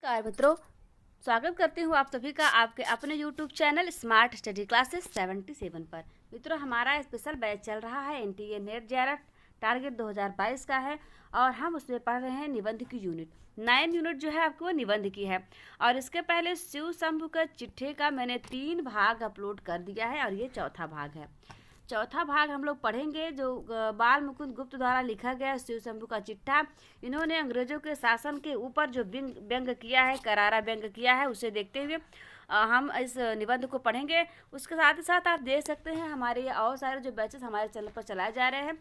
नमस्कार मित्रों, स्वागत करती हूँ आप सभी का आपके अपने YouTube channel smart study classes 77 पर। मित्रों, हमारा स्पेशल बैच चल रहा है NTA नेट JRF टारगेट 2022 का है और हम उसमें पढ़ रहे हैं निबंध की यूनिट 9 यूनिट जो है आपको वो निबंध की है। और इसके पहले शिव शंभु का चिट्ठे का मैंने 3 भाग अपलोड कर दिया है और ये चौथा भाग है। चौथा भाग हम लोग पढ़ेंगे जो बाल मुकुंद गुप्त द्वारा लिखा गया शिव शंभु का चिट्ठा। इन्होंने अंग्रेजों के शासन के ऊपर जो व्यंग किया है, करारा व्यंग किया है, उसे देखते हुए हम इस निबंध को पढ़ेंगे। उसके साथ ही साथ आप देख सकते हैं हमारे ये और सारे जो बैचेस हमारे चैनल पर चलाए जा रहे हैं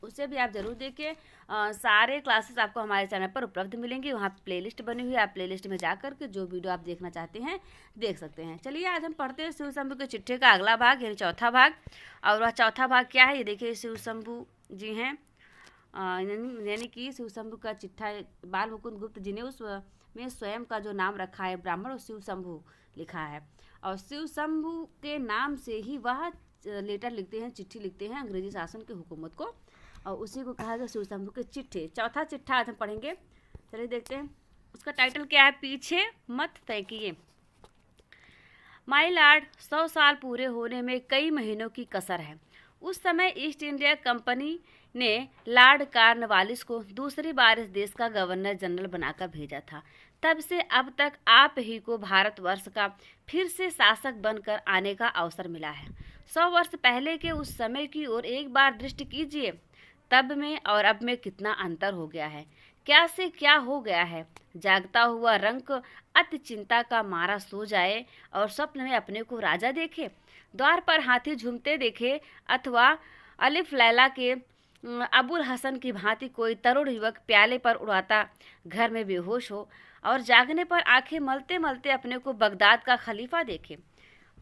उसे भी आप ज़रूर देखिए। सारे क्लासेस आपको हमारे चैनल पर उपलब्ध मिलेंगी। वहाँ प्लेलिस्ट बनी हुई है, आप प्लेलिस्ट में जा कर के जो वीडियो आप देखना चाहते हैं देख सकते हैं। चलिए आज हम पढ़ते हैं शिव शंभु के चिट्ठे का अगला भाग यानी चौथा भाग। और वह चौथा भाग क्या है ये देखिए। शिव शंभु जी हैं यानी कि शिव शंभु का चिट्ठा बाल मुकुंद गुप्त जी ने उसमें स्वयं का जो नाम रखा है ब्राह्मण शिव शंभु लिखा है। और शिव शंभु के नाम से ही वह लेटर लिखते हैं, चिट्ठी लिखते हैं अंग्रेजी शासन की हुकूमत को, और उसी को कहा गया शिव शंभु के चिट्ठे। चौथा चिट्ठा आज हम पढ़ेंगे। चलिए देखते हैं उसका टाइटल क्या है। पीछे मत फेंकिए। माय लॉर्ड, 100 साल पूरे होने में कई महीनों की कसर है। उस समय ईस्ट इंडिया कंपनी ने लॉर्ड कॉर्नवालिस को दूसरी बार इस देश का गवर्नर जनरल बनाकर भेजा था। तब से अब तक आप ही को भारतवर्ष का फिर से शासक बनकर आने का अवसर मिला है। 100 वर्ष पहले के उस समय की ओर एक बार दृष्टि कीजिए। तब में और अब में कितना अंतर हो गया है। क्या से क्या हो गया है। जागता हुआ रंक अति चिंता का मारा सो जाए और स्वप्न में अपने को राजा देखे, द्वार पर हाथी झूमते देखे, अथवा अलिफ लैला के अबुल हसन की भांति कोई तरुण युवक प्याले पर उड़ाता घर में बेहोश हो और जागने पर आंखें मलते मलते अपने को बगदाद का खलीफा देखे।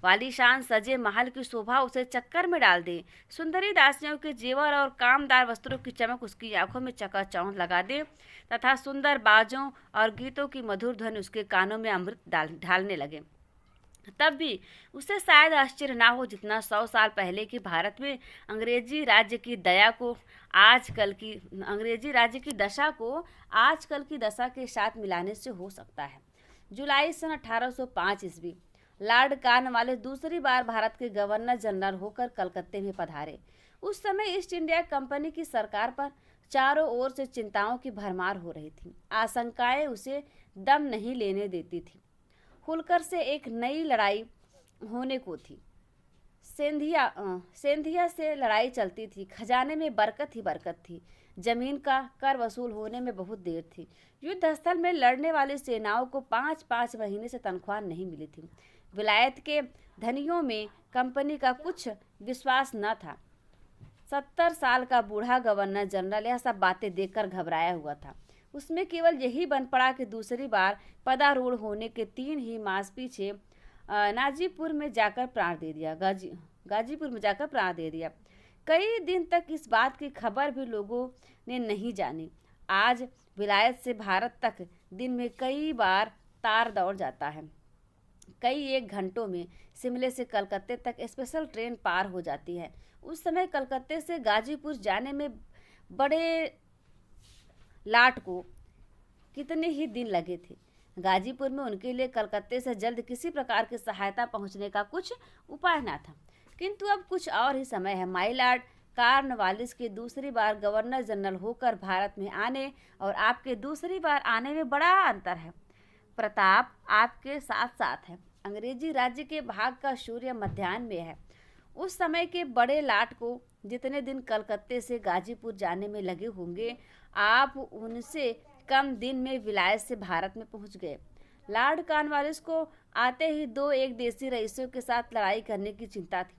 वालीशान सजे महल की शोभा उसे चक्कर में डाल दे। सुंदरी दासियों के जेवर और कामदार वस्त्रों की चमक उसकी आंखों में चकाचौंध लगा दे तथा सुंदर बाजों और गीतों की मधुर ध्वनि उसके कानों में अमृत ढालने लगे। तब भी उसे शायद आश्चर्य ना हो जितना 100 साल पहले के भारत में अंग्रेजी राज्य की दशा को आजकल की दशा के साथ मिलाने से हो सकता है। जुलाई सन 1805 ईस्वी लॉर्ड कॉर्नवालिस दूसरी बार भारत के गवर्नर जनरल होकर कलकत्ते में पधारे। उस समय ईस्ट इंडिया कंपनी की सरकार पर चारों ओर से चिंताओं की भरमार हो रही थी। आशंकाएं उसे दम नहीं लेने देती थी। हुलकर से एक नई लड़ाई होने को थी। सेंधिया से लड़ाई चलती थी। खजाने में बरकत ही बरकत थी। जमीन का कर वसूल होने में बहुत देर थी। युद्ध स्थल में लड़ने वाली सेनाओं को 5-5 महीने से तनख्वाह नहीं मिली थी। विलायत के धनियों में कंपनी का कुछ विश्वास न था। 70 साल का बूढ़ा गवर्नर जनरल यह सब बातें देखकर घबराया हुआ था। उसमें केवल यही बन पड़ा कि दूसरी बार पदारूढ़ होने के 3 ही मास पीछे गाजीपुर में जाकर प्राण दे दिया। कई दिन तक इस बात की खबर भी लोगों ने नहीं जानी। आज विलायत से भारत तक दिन में कई बार तार दौड़ जाता है। कई एक घंटों में शिमले से कलकत्ते तक स्पेशल ट्रेन पार हो जाती है। उस समय कलकत्ते से गाजीपुर जाने में बड़े लाट को कितने ही दिन लगे थे। गाजीपुर में उनके लिए कलकत्ते से जल्द किसी प्रकार की सहायता पहुंचने का कुछ उपाय न था। किंतु अब कुछ और ही समय है। माय लॉर्ड कॉर्नवालिस के दूसरी बार गवर्नर जनरल होकर भारत में आने और आपके दूसरी बार आने में बड़ा अंतर है। प्रताप आपके साथ साथ है। अंग्रेजी राज्य के भाग का सूर्य मध्याह्न में है। उस समय के बड़े लाट को जितने दिन कलकत्ते से गाजीपुर जाने में लगे होंगे, आप उनसे कम दिन में विलायत से भारत में पहुंच गए। लॉर्ड कॉर्नवालिस को आते ही 2 एक देसी रईसों के साथ लड़ाई करने की चिंता थी।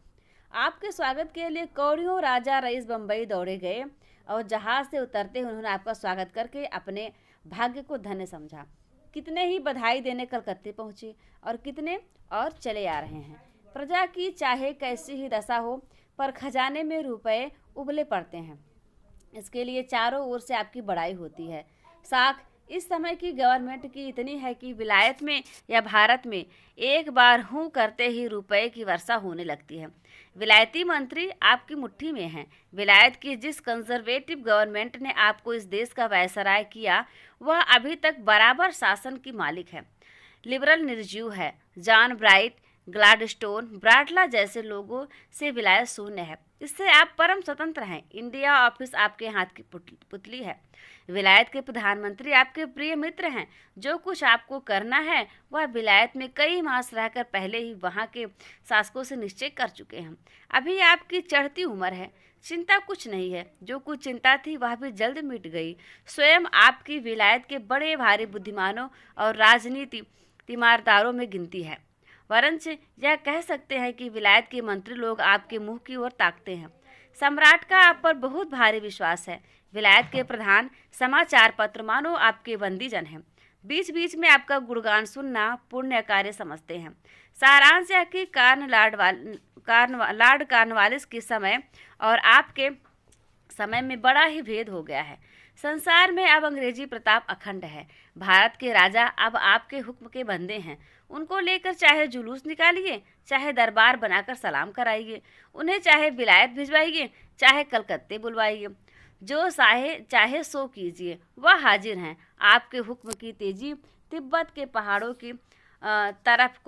आपके स्वागत के लिए कौड़ियों राजा रईस बम्बई दौड़े गए और जहाज से उतरते उन्होंने आपका स्वागत करके अपने भाग्य को धन्य समझा। कितने ही बधाई देने कलकत्ते पहुंचे और कितने और चले आ रहे हैं। प्रजा की चाहे कैसी ही दशा हो, पर खजाने में रुपए उबले पड़ते हैं। इसके लिए चारों ओर से आपकी बड़ाई होती है। साख इस समय की गवर्नमेंट की इतनी है कि विलायत में या भारत में एक बार हूँ करते ही रुपए की वर्षा होने लगती है। विलायती मंत्री आपकी मुट्ठी में हैं। विलायत की जिस कंजर्वेटिव गवर्नमेंट ने आपको इस देश का वायसराय किया, वह अभी तक बराबर शासन की मालिक है। लिबरल निर्जीव है। जॉन ब्राइट, ग्लाडस्टोन, ब्राटला जैसे लोगों से विलायत शून्य है। इससे आप परम स्वतंत्र हैं। इंडिया ऑफिस आपके हाथ की पुतली है। विलायत के प्रधानमंत्री आपके प्रिय मित्र हैं। जो कुछ आपको करना है वह विलायत में कई मास रहकर पहले ही वहाँ के शासकों से निश्चय कर चुके हैं। अभी आपकी चढ़ती उम्र है, चिंता कुछ नहीं है। जो कुछ चिंता थी वह भी जल्द मिट गई। स्वयं आपकी विलायत के बड़े भारी बुद्धिमानों और राजनीति तीमारदारों में गिनती है। वरंच यह कह सकते हैं कि विलायत के मंत्री लोग आपके मुंह की ओर ताकते हैं। सम्राट का आप पर बहुत भारी विश्वास है। विलायत के प्रधान समाचार पत्र मानो आपके बंदीजन हैं। बीच बीच में आपका गुणगान सुनना पुण्य कार्य समझते हैं। सारांश यह कि लॉर्ड कॉर्नवालिस के समय और आपके समय में बड़ा ही भेद हो गया है। संसार में अब अंग्रेजी प्रताप अखंड है। भारत के राजा अब आपके हुक्म के बंदे हैं। उनको लेकर चाहे जुलूस निकालिए, चाहे दरबार बनाकर सलाम कराइए, उन्हें चाहे विलायत भिजवाइए, चाहे कलकत्ते बुलवाइए, जो चाहे सो कीजिए, वह हाजिर हैं। आपके हुक्म की तेजी तिब्बत के पहाड़ों की बर्फ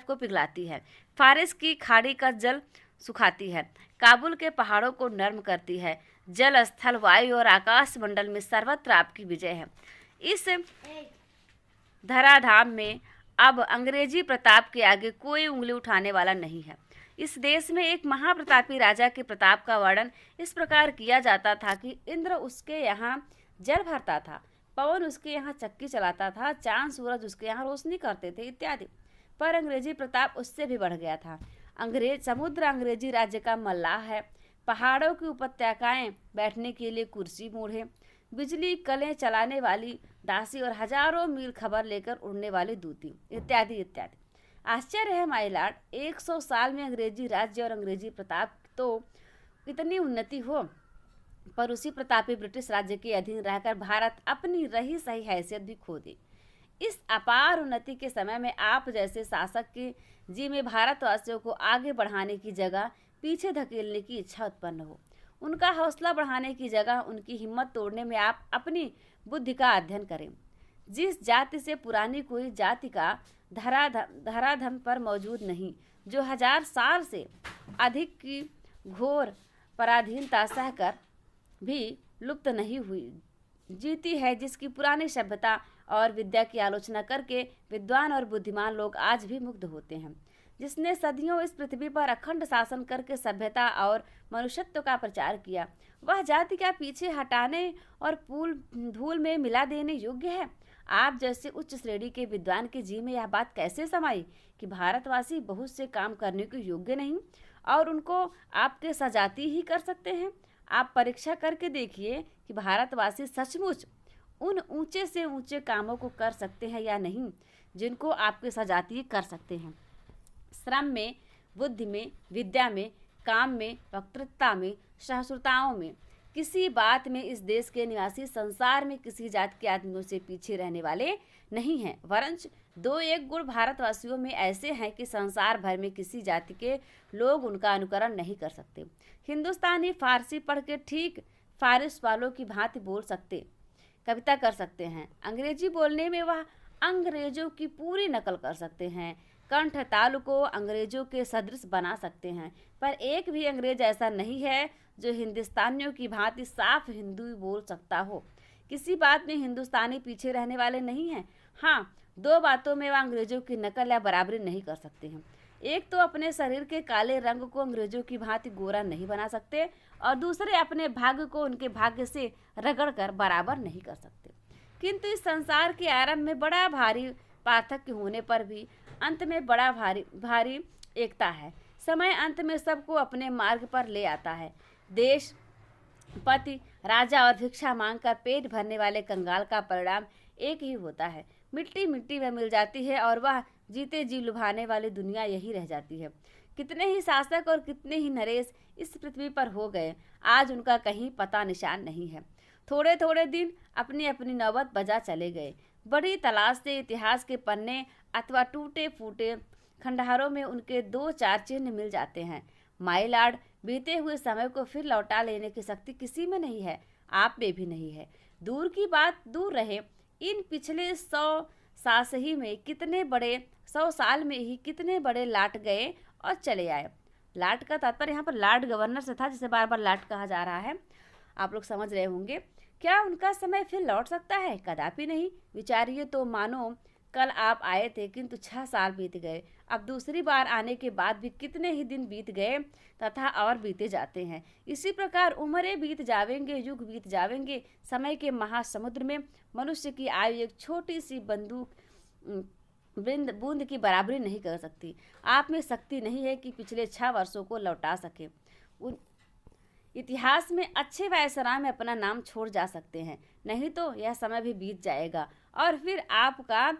को पिघलाती है। फारिस की खाड़ी का जल सुखाती है। काबुल के पहाड़ों को नर्म करती है। जल, स्थल, वायु और आकाश मंडल में सर्वत्र आपकी विजय है। इस धराधाम में अब अंग्रेजी प्रताप के आगे कोई उंगली उठाने वाला नहीं है। इस देश में एक महाप्रतापी राजा के प्रताप का वर्णन इस प्रकार किया जाता था कि इंद्र उसके यहाँ जल भरता था, पवन उसके यहाँ चक्की चलाता था, चांद सूरज उसके यहाँ रोशनी करते थे इत्यादि। पर अंग्रेजी प्रताप उससे भी बढ़ गया था। समुद्र अंग्रेजी राज्य का मल्लाह है। पहाड़ों की उपत्यकाएं बैठने के लिए कुर्सी मूढ़े, बिजली कलें चलाने वाली दासी और हजारों मील खबर लेकर उड़ने वाली दूती इत्यादि इत्यादि। आश्चर्य है माय लॉर्ड, 100 साल में अंग्रेजी राज्य और अंग्रेजी प्रताप तो इतनी उन्नति हो, पर उसी प्रतापी ब्रिटिश राज्य के अधीन रहकर भारत अपनी रही सही हैसियत भी खो दे। इस अपार उन्नति के समय में आप जैसे शासक के जी में भारतवासियों को आगे बढ़ाने की जगह पीछे धकेलने की इच्छा उत्पन्न हो। उनका हौसला बढ़ाने की जगह उनकी हिम्मत तोड़ने में आप अपनी बुद्धि का अध्ययन करें। जिस जाति से पुरानी कोई जाति का धराधम पर मौजूद नहीं, जो 1000 साल से अधिक की घोर पराधीनता सहकर भी लुप्त नहीं हुई, जीती है, जिसकी पुरानी सभ्यता और विद्या की आलोचना करके विद्वान और बुद्धिमान लोग आज भी मुग्ध होते हैं, जिसने सदियों इस पृथ्वी पर अखंड शासन करके सभ्यता और मनुष्यत्व का प्रचार किया, वह जाति का पीछे हटाने और धूल में मिला देने योग्य है। आप जैसे उच्च श्रेणी के विद्वान के जी में यह बात कैसे समाई कि भारतवासी बहुत से काम करने के योग्य नहीं और उनको आपके सजाती ही कर सकते हैं। आप परीक्षा करके देखिए कि भारतवासी सचमुच उन ऊंचे से ऊंचे कामों को कर सकते हैं या नहीं जिनको आपके सजाती कर सकते हैं। श्रम में, बुद्धि में, विद्या में, काम में, वक्तृत्व में, सहिष्णुताओं में, किसी बात में इस देश के निवासी संसार में किसी जात के आदमियों से पीछे रहने वाले नहीं हैं। वरंच 2-1 गुण भारतवासियों में ऐसे हैं कि संसार भर में किसी जाति के लोग उनका अनुकरण नहीं कर सकते। हिंदुस्तानी फारसी पढ़ के ठीक फारिस वालों की भांति बोल सकते, कविता कर सकते हैं। अंग्रेजी बोलने में वह अंग्रेजों की पूरी नकल कर सकते हैं। कंठ ताल को अंग्रेजों के सदृश बना सकते हैं। पर एक भी अंग्रेज ऐसा नहीं है जो हिंदुस्तानियों की भांति साफ हिंदी बोल सकता हो। किसी बात में हिंदुस्तानी पीछे रहने वाले नहीं हैं। हाँ, 2 बातों में वह अंग्रेजों की नकल या बराबरी नहीं कर सकते हैं। एक तो अपने शरीर के काले रंग को अंग्रेजों की भांति गोरा नहीं बना सकते और दूसरे अपने भाग्य को उनके भाग्य से रगड़ कर बराबर नहीं कर सकते। किंतु इस संसार के आरंभ में बड़ा भारी पार्थक्य होने पर भी अंत में बड़ा भारी एकता है। समय अंत में सबको अपने मार्ग पर ले आता है। देश, पति, राजा और भिक्षा मांगकर पेट भरने वाले कंगाल का परिणाम एक ही होता है। मिट्टी मिट्टी में मिल जाती है और वह जीते जी लुभाने वाली दुनिया यही रह जाती है। कितने ही शासक और कितने ही नरेश इस पृथ्वी पर हो गए, आज उनका कहीं पता निशान नहीं है। थोड़े थोड़े दिन अपनी अपनी नौबत बजा चले गए। बड़ी तलाश से इतिहास के पन्ने अथवा टूटे फूटे खंडहरों में उनके 2-4 चिन्ह मिल जाते हैं। माई लॉर्ड, बीते हुए समय को फिर लौटा लेने की शक्ति किसी में नहीं है, आप में भी नहीं है। दूर की बात दूर रहे, इन पिछले 100 साल में ही कितने बड़े लाट गए और चले आए। लाट का तात्पर्य यहाँ पर लॉर्ड गवर्नर से था, जिसे बार बार लाट कहा जा रहा है, आप लोग समझ रहे होंगे। क्या उनका समय फिर लौट सकता है? कदापि नहीं। विचारिए तो, मानो कल आप आए थे किंतु 6 साल बीत गए। अब दूसरी बार आने के बाद भी कितने ही दिन बीत गए तथा और बीते जाते हैं। इसी प्रकार उम्रें बीत जावेंगे, युग बीत जावेंगे। समय के महासमुद्र में मनुष्य की आयु एक छोटी सी बूंद की बराबरी नहीं कर सकती। आप में शक्ति नहीं है कि पिछले 6 वर्षों को लौटा सके। इतिहास में अच्छे वायसराय में अपना नाम छोड़ जा सकते हैं, नहीं तो यह समय भी बीत जाएगा और फिर आपका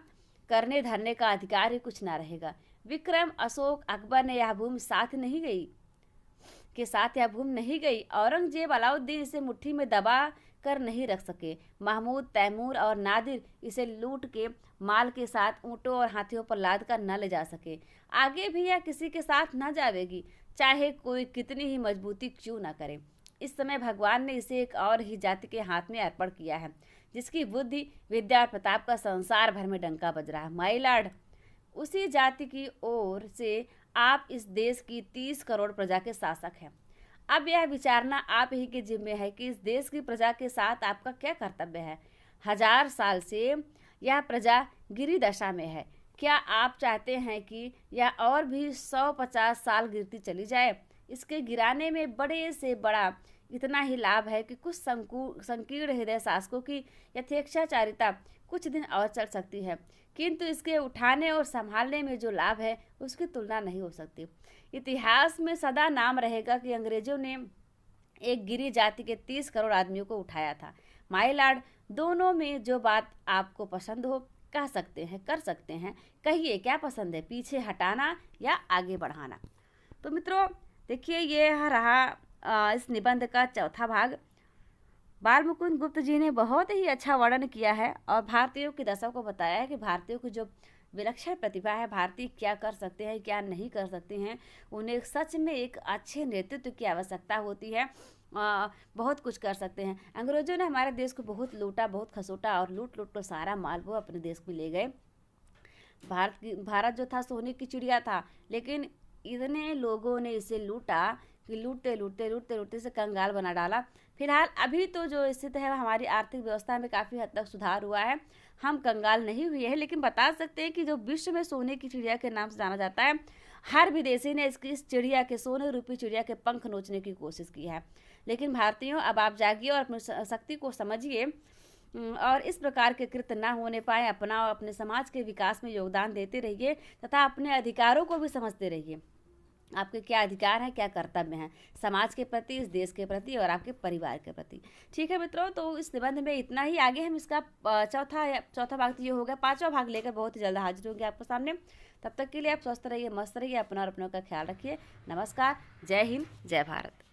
करने धरने का अधिकार ही कुछ ना रहेगा। विक्रम, अशोक, अकबर ने यह भूमि साथ नहीं गई। औरंगजेब, अलाउद्दीन इसे मुट्ठी में दबा कर नहीं रख सके। महमूद, तैमूर और नादिर इसे लूट के माल के साथ ऊँटों और हाथियों पर लाद कर न ले जा सके। आगे भी यह किसी के साथ न जावेगी, चाहे कोई कितनी ही मजबूती क्यों न करे। इस समय भगवान ने इसे एक और ही जाति के हाथ में अर्पण किया है, जिसकी बुद्धि, विद्या और प्रताप का संसार भर में डंका बज रहा है। माय लॉर्ड, उसी जाति की ओर से आप इस देश की 30 करोड़ प्रजा के शासक हैं। अब यह विचारना आप ही के जिम्मे है कि इस देश की प्रजा के साथ आपका क्या कर्तव्य है। 1000 साल से यह प्रजा गिरी दशा में है। क्या आप चाहते हैं कि यह और भी 150 साल गिरती चली जाए? इसके गिराने में बड़े से बड़ा इतना ही लाभ है कि कुछ संकीर्ण हृदय शासकों की यथेच्छाचारिता कुछ दिन और चल सकती है, किंतु इसके उठाने और संभालने में जो लाभ है उसकी तुलना नहीं हो सकती। इतिहास में सदा नाम रहेगा कि अंग्रेजों ने एक गिरी जाति के 30 करोड़ आदमियों को उठाया था। माय लॉर्ड, दोनों में जो बात आपको पसंद हो कह सकते हैं, कर सकते हैं। कहिए क्या पसंद है, पीछे हटाना या आगे बढ़ाना? तो मित्रों देखिए, ये रहा इस निबंध का चौथा भाग। बाल मुकुंद गुप्त जी ने बहुत ही अच्छा वर्णन किया है और भारतीयों की दशा को बताया है कि भारतीयों की जो विलक्षण प्रतिभा है, भारतीय क्या कर सकते हैं, क्या नहीं कर सकते हैं। उन्हें सच में एक अच्छे नेतृत्व की आवश्यकता होती है। बहुत कुछ कर सकते हैं। अंग्रेजों ने हमारे देश को बहुत लूटा, बहुत खसोटा और लूट कर सारा माल वो अपने देश में ले गए। भारत जो था सोने की चिड़िया था, लेकिन इतने लोगों ने इसे लूटा कि लूटते से कंगाल बना डाला। फिलहाल अभी तो जो स्थिति है हमारी आर्थिक व्यवस्था में काफ़ी हद तक सुधार हुआ है, हम कंगाल नहीं हुए हैं। लेकिन बता सकते हैं कि जो विश्व में सोने की चिड़िया के नाम से जाना जाता है, हर विदेशी ने इस चिड़िया के, सोने रूपी चिड़िया के पंख नोचने की कोशिश की है। लेकिन भारतीयों, अब आप जागिए और अपनी शक्ति को समझिए और इस प्रकार के कृत्य ना होने पाए। अपना और अपने समाज के विकास में योगदान देते रहिए तथा अपने अधिकारों को भी समझते रहिए। आपके क्या अधिकार हैं, क्या कर्तव्य हैं समाज के प्रति, इस देश के प्रति और आपके परिवार के प्रति। ठीक है मित्रों, तो इस निबंध में इतना ही। आगे हम इसका चौथा भाग तो ये हो गया, 5वां भाग लेकर बहुत ही जल्द हाजिर होंगे आपके सामने। तब तक के लिए आप स्वस्थ रहिए, मस्त रहिए, अपना और अपनों का ख्याल रखिए। नमस्कार, जय हिंद, जय भारत।